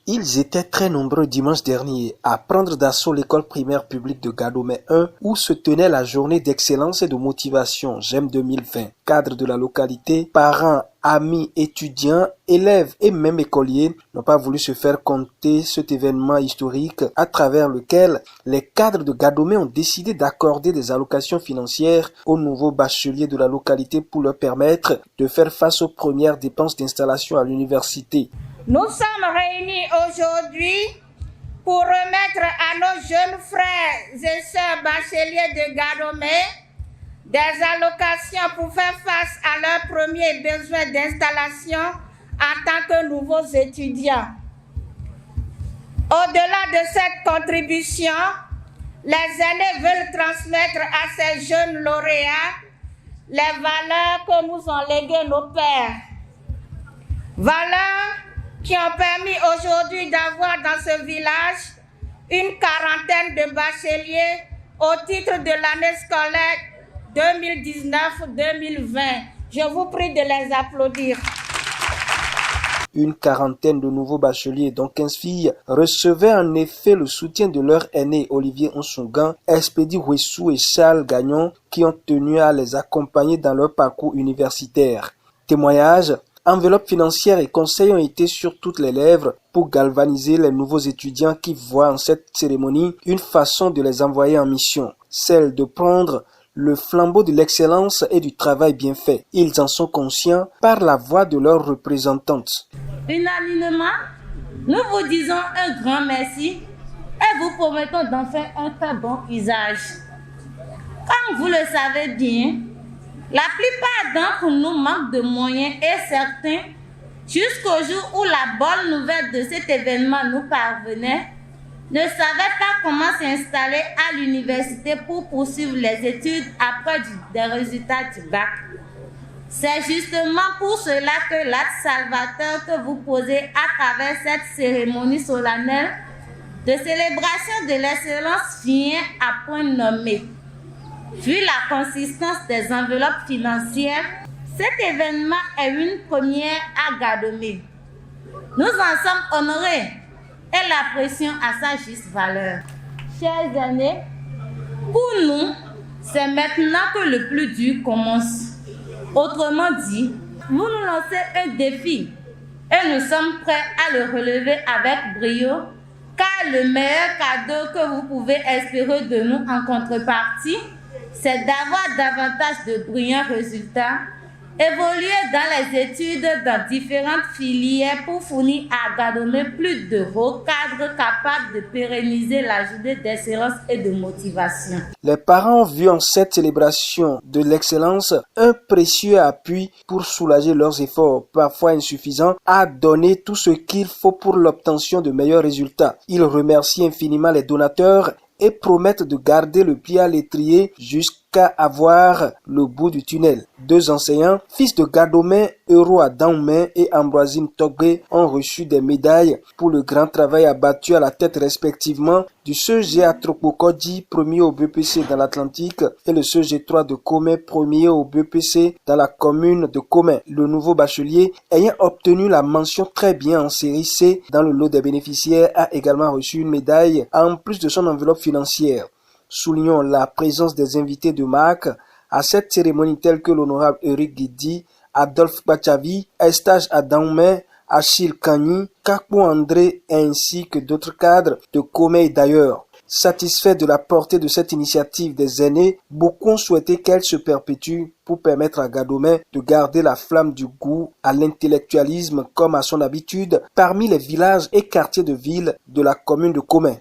Ils étaient très nombreux dimanche dernier à prendre d'assaut l'école primaire publique de Gadomé 1 où se tenait la journée d'excellence et de motivation GEM 2020. Cadres de la localité, parents, amis, étudiants, élèves et même écoliers n'ont pas voulu se faire compter cet événement historique à travers lequel les cadres de Gadomé ont décidé d'accorder des allocations financières aux nouveaux bacheliers de la localité pour leur permettre de faire face aux premières dépenses d'installation à l'université. Nous sommes réunis aujourd'hui pour remettre à nos jeunes frères et sœurs bacheliers de Gadomé des allocations pour faire face à leurs premiers besoins d'installation en tant que nouveaux étudiants. Au-delà de cette contribution, les aînés veulent transmettre à ces jeunes lauréats les valeurs que nous ont léguées nos pères. Valeurs qui ont permis aujourd'hui d'avoir dans ce village une quarantaine de bacheliers au titre de l'année scolaire 2019-2020. Je vous prie de les applaudir. Une quarantaine de nouveaux bacheliers, dont 15 filles, recevaient en effet le soutien de leur aîné Olivier Onsougan, Expédie Ouessou et Charles Gagnon, qui ont tenu à les accompagner dans leur parcours universitaire. Témoignage, enveloppes financières et conseils ont été sur toutes les lèvres pour galvaniser les nouveaux étudiants qui voient en cette cérémonie une façon de les envoyer en mission, celle de prendre le flambeau de l'excellence et du travail bien fait. Ils en sont conscients par la voix de leurs représentantes. Unanimement, nous vous disons un grand merci et vous promettons d'en faire un très bon usage. Comme vous le savez bien, la plupart d'entre nous manquent de moyens et certains, jusqu'au jour où la bonne nouvelle de cet événement nous parvenait, ne savaient pas comment s'installer à l'université pour poursuivre les études après des résultats du bac. C'est justement pour cela que l'acte salvateur que vous posez à travers cette cérémonie solennelle de célébration de l'excellence vient à point nommé. Vu la consistance des enveloppes financières, cet événement est une première à Gadomé. Nous en sommes honorés et l'apprécions à sa juste valeur. Chers aînés, pour nous, c'est maintenant que le plus dur commence. Autrement dit, vous nous lancez un défi et nous sommes prêts à le relever avec brio, car le meilleur cadeau que vous pouvez espérer de nous en contrepartie, c'est d'avoir davantage de brillants résultats, évoluer dans les études dans différentes filières pour fournir à Gadomé plus de hauts cadres capables de pérenniser la journée d'excellence et de motivation. Les parents ont vu en cette célébration de l'excellence un précieux appui pour soulager leurs efforts, parfois insuffisants, à donner tout ce qu'il faut pour l'obtention de meilleurs résultats. Ils remercient infiniment les donateurs et promettent de garder le pied à l'étrier jusqu'à avoir le bout du tunnel. Deux enseignants, fils de Gadomé, Euro Daoumé et Ambroisine Togbé, ont reçu des médailles pour le grand travail abattu à la tête respectivement du CEG Atropocodi, premier au BPC dans l'Atlantique, et le CEG 3 de Comé, premier au BPC dans la commune de Comé. Le nouveau bachelier, ayant obtenu la mention très bien en série C dans le lot des bénéficiaires, a également reçu une médaille en plus de son enveloppe financière. Soulignons la présence des invités de marque à cette cérémonie tels que l'honorable Eric Guidi, Adolphe Bachavi, Estage Adaoumé, Achille Kani, Kakpo André ainsi que d'autres cadres de Comé et d'ailleurs. Satisfaits de la portée de cette initiative des aînés, beaucoup ont souhaité qu'elle se perpétue pour permettre à Gadomé de garder la flamme du goût à l'intellectualisme comme à son habitude parmi les villages et quartiers de ville de la commune de Comé.